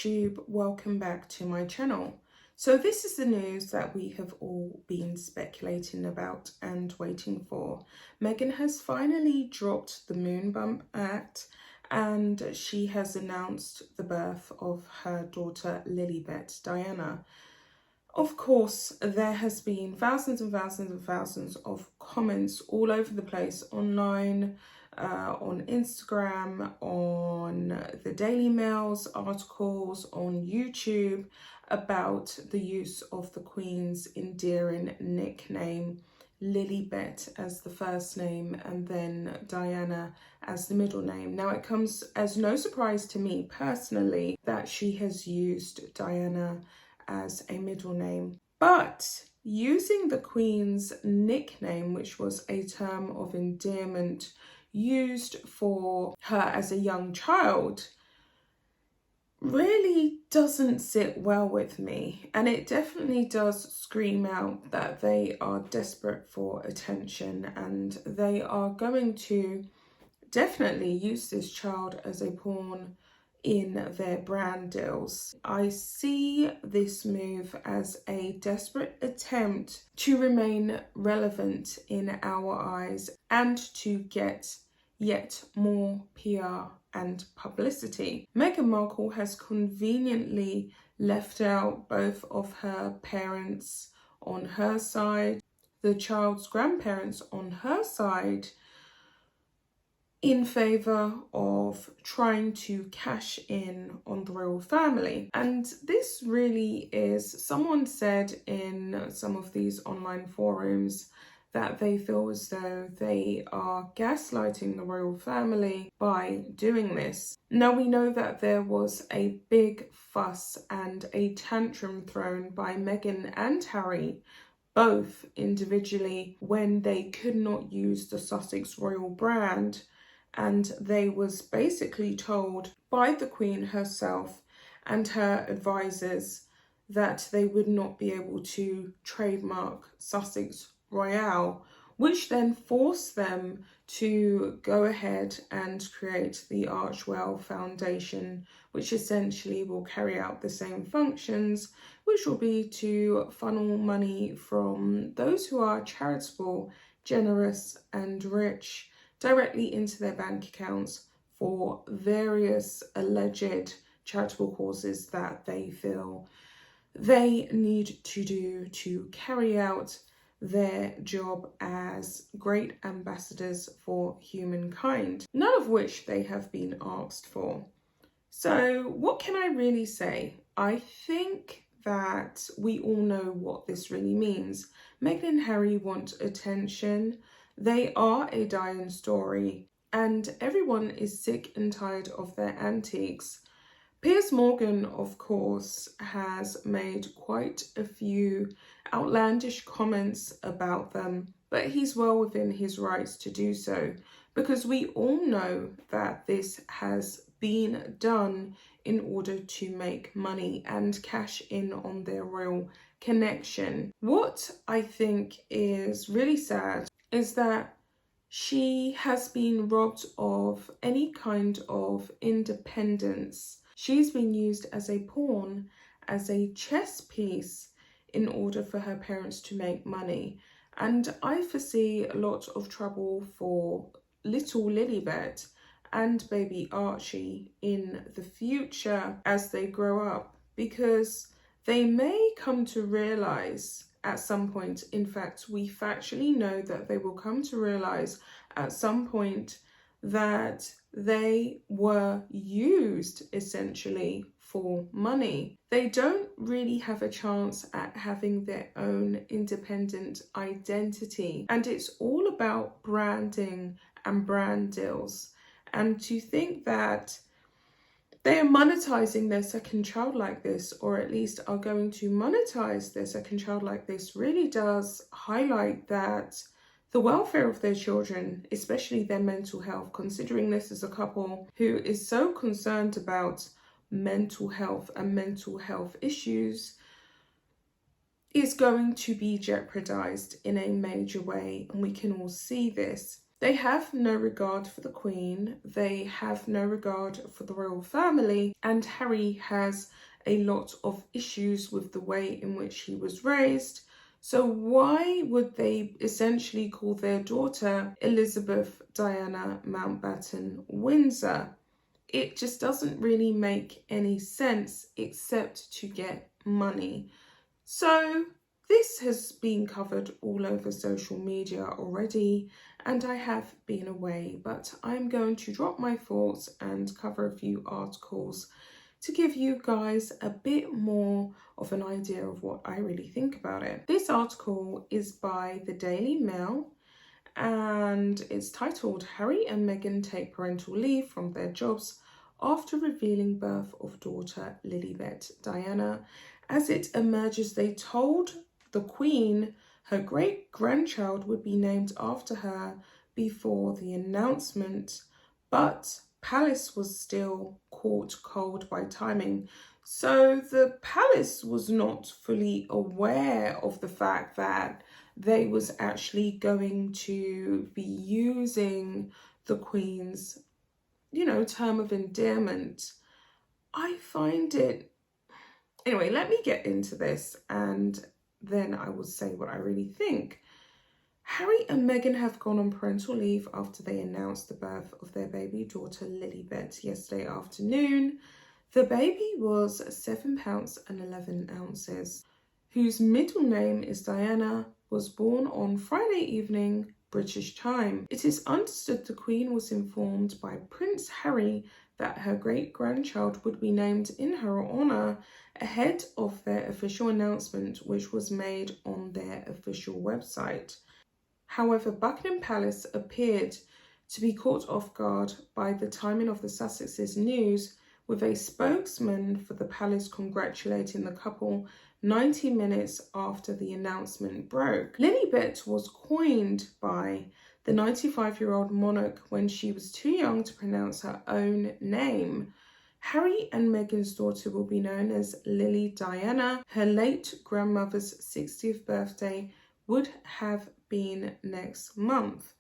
YouTube, welcome back to my channel. So this is the news that we have all been speculating about and waiting for. Meghan has finally dropped the moon bump act and she has announced the birth of her daughter Lilibet Diana. Of course, there has been thousands and thousands and thousands of comments all over the place online, on Instagram, on the Daily Mail's articles, on YouTube, about the use of the Queen's endearing nickname, Lilibet as the first name and then Diana as the middle name. Now, it comes as no surprise to me personally that she has used Diana as a middle name, but using the Queen's nickname, which was a term of endearment used for her as a young child, really doesn't sit well with me, and it definitely does scream out that they are desperate for attention and they are going to definitely use this child as a pawn in their brand deals. I see this move as a desperate attempt to remain relevant in our eyes and to get yet more PR and publicity. Meghan Markle has conveniently left out both of her parents on her side, the child's grandparents on her side, in favour of trying to cash in on the royal family. And this really is, someone said in some of these online forums that they feel as though they are gaslighting the royal family by doing this. Now, we know that there was a big fuss and a tantrum thrown by Meghan and Harry, both individually, when they could not use the Sussex royal brand, and they was basically told by the Queen herself and her advisors that they would not be able to trademark Sussex Royale, which then forced them to go ahead and create the Archewell Foundation, which essentially will carry out the same functions, which will be to funnel money from those who are charitable, generous and rich directly into their bank accounts for various alleged charitable causes that they feel they need to do to carry out their job as great ambassadors for humankind, none of which they have been asked for. So what can I really say? I think that we all know what this really means. Meghan and Harry want attention. They are a dying story and everyone is sick and tired of their antics. Piers Morgan, of course, has made quite a few outlandish comments about them, but he's well within his rights to do so, because we all know that this has been done in order to make money and cash in on their royal connection. What I think is really sad is that she has been robbed of any kind of independence. She's been used as a pawn, as a chess piece, in order for her parents to make money. And I foresee a lot of trouble for little Lilibet and baby Archie in the future as they grow up, because they may come to realise at some point, in fact, we factually know that they will come to realise at some point that they were used essentially for money. They don't really have a chance at having their own independent identity, and it's all about branding and brand deals. And to think that they are monetizing their second child like this, or at least are going to monetize their second child like this, really does highlight that the welfare of their children, especially their mental health, considering this is a couple who is so concerned about mental health and mental health issues, is going to be jeopardized in a major way. And we can all see this. They have no regard for the Queen, they have no regard for the royal family, and Harry has a lot of issues with the way in which he was raised. So why would they essentially call their daughter Elizabeth Diana Mountbatten Windsor? It just doesn't really make any sense except to get money. So this has been covered all over social media already, and I have been away, but I'm going to drop my thoughts and cover a few articles to give you guys a bit more of an idea of what I really think about it. This article is by the Daily Mail, and it's titled "Harry and Meghan Take Parental Leave from Their Jobs After Revealing Birth of Daughter Lilibet Diana." As it emerges, they told the Queen her great-grandchild would be named after her before the announcement, but Palace was still caught cold by timing. So the Palace was not fully aware of the fact that they was actually going to be using the Queen's, term of endearment. I find it... Anyway, let me get into this and then I will say what I really think. Harry and Meghan have gone on parental leave after they announced the birth of their baby daughter Lilibet yesterday afternoon. The baby was 7 pounds and 11 ounces, whose middle name is Diana, was born on Friday evening, British time. It is understood the Queen was informed by Prince Harry that her great-grandchild would be named in her honour ahead of their official announcement, which was made on their official website. However, Buckingham Palace appeared to be caught off guard by the timing of the Sussexes' news, with a spokesman for the palace congratulating the couple 90 minutes after the announcement broke. Lilibet was coined by the 95-year-old monarch when she was too young to pronounce her own name. Harry and Meghan's daughter will be known as Lily Diana. Her late grandmother's 60th birthday would have been next month.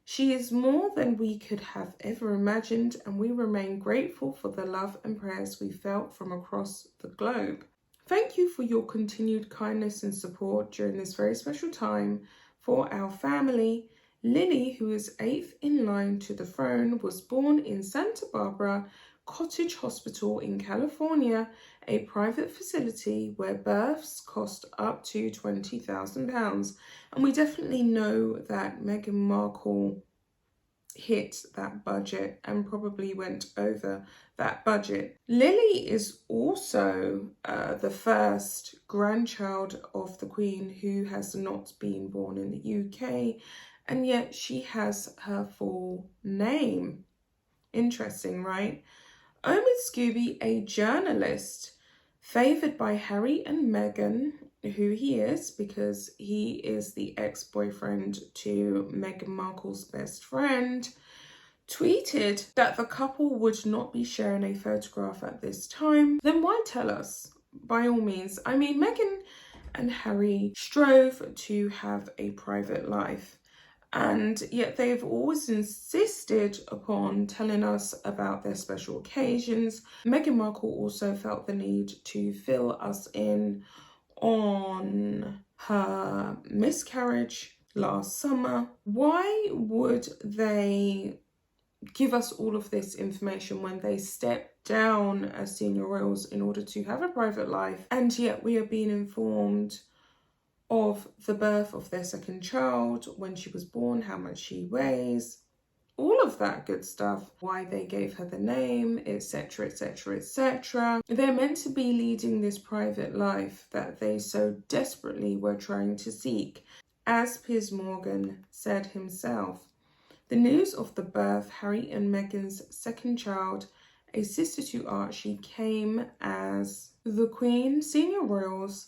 She is more than we could have ever imagined, and we remain grateful for the love and prayers we felt from across the globe. Thank you for your continued kindness and support during this very special time for our family. Lily, who is 8th in line to the throne, was born in Santa Barbara Cottage Hospital in California, a private facility where births cost up to £20,000. And we definitely know that Meghan Markle hit that budget and probably went over that budget. Lily is also the first grandchild of the Queen who has not been born in the UK, and yet she has her full name. Interesting, right? Omid Scooby, a journalist favoured by Harry and Meghan, who he is because he is the ex-boyfriend to Meghan Markle's best friend, tweeted that the couple would not be sharing a photograph at this time. Then why tell us? By all means. I mean, Meghan and Harry strove to have a private life, and yet they've always insisted upon telling us about their special occasions. Meghan Markle also felt the need to fill us in on her miscarriage last summer. Why would they give us all of this information when they step down as senior royals in order to have a private life, and yet we are being informed of the birth of their second child, when she was born, how much she weighs, all of that good stuff, why they gave her the name, etc, etc, etc. They're meant to be leading this private life that they so desperately were trying to seek, as Piers Morgan said himself. The news of the birth, Harry and Meghan's second child, a sister to Archie, came as the Queen, senior royals,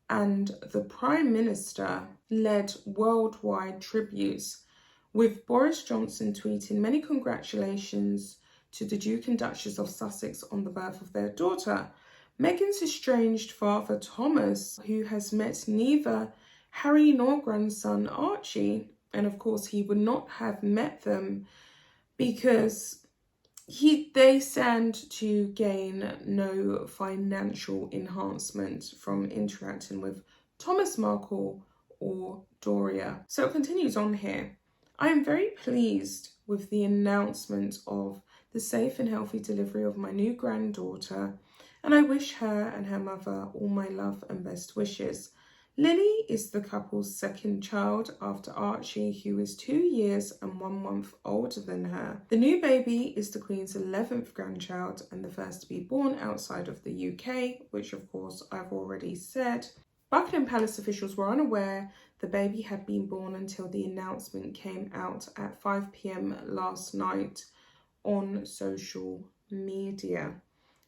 and the Prime Minister led worldwide tributes, with Boris Johnson tweeting many congratulations to the Duke and Duchess of Sussex on the birth of their daughter. Meghan's estranged father, Thomas, who has met neither Harry nor grandson Archie, And of course, he would not have met them because they stand to gain no financial enhancement from interacting with Thomas Markle or Doria. So it continues on here. I am very pleased with the announcement of the safe and healthy delivery of my new granddaughter, and I wish her and her mother all my love and best wishes. Lily is the couple's second child after Archie, who is 2 years and 1 month older than her. The new baby is the Queen's 11th grandchild and the first to be born outside of the UK, which of course I've already said. Buckingham Palace officials were unaware the baby had been born until the announcement came out at 5 p.m. last night on social media.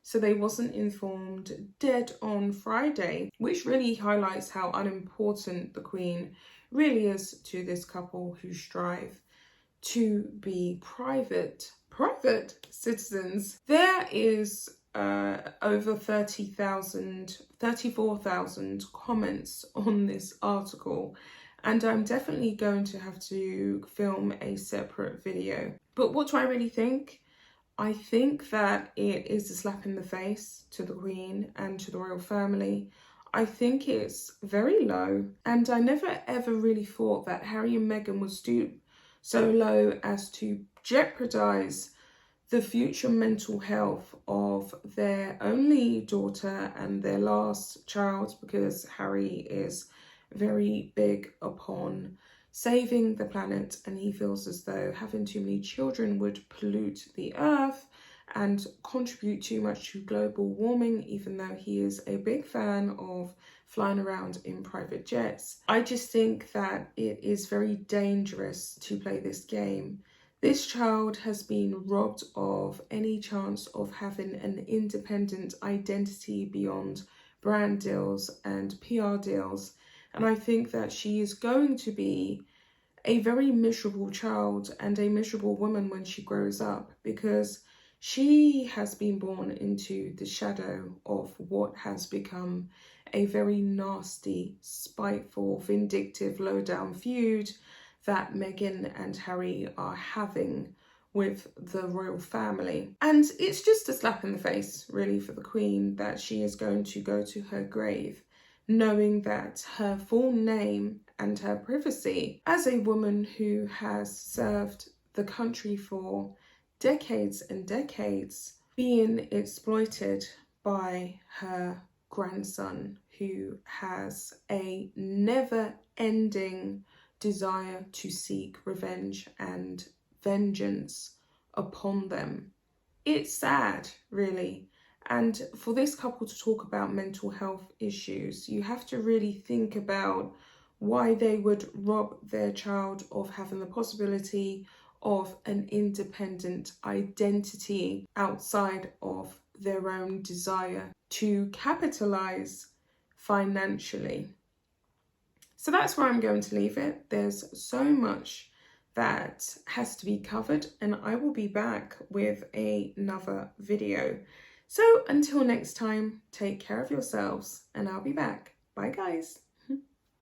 So they wasn't informed dead on Friday, which really highlights how unimportant the Queen really is to this couple who strive to be private citizens. There is over 34,000 comments on this article, and I'm definitely going to have to film a separate video. But what do I really think? I think that it is a slap in the face to the Queen and to the royal family. I think it's very low, and I never ever really thought that Harry and Meghan would stoop so low as to jeopardise the future mental health of their only daughter and their last child, because Harry is very big upon saving the planet, and he feels as though having too many children would pollute the earth and contribute too much to global warming, even though he is a big fan of flying around in private jets. I just think that it is very dangerous to play this game. This child has been robbed of any chance of having an independent identity beyond brand deals and PR deals. And I think that she is going to be a very miserable child and a miserable woman when she grows up, because she has been born into the shadow of what has become a very nasty, spiteful, vindictive, Lowdown feud that Meghan and Harry are having with the royal family. And it's just a slap in the face, really, for the Queen that she is going to go to her grave knowing that her full name and her privacy as a woman who has served the country for decades and decades being exploited by her grandson, who has a never-ending desire to seek revenge and vengeance upon them. It's sad, really. And for this couple to talk about mental health issues, you have to really think about why they would rob their child of having the possibility of an independent identity outside of their own desire to capitalize financially. So that's where I'm going to leave it. There's so much that has to be covered, and I will be back with another video. So until next time, take care of yourselves, and I'll be back. Bye guys.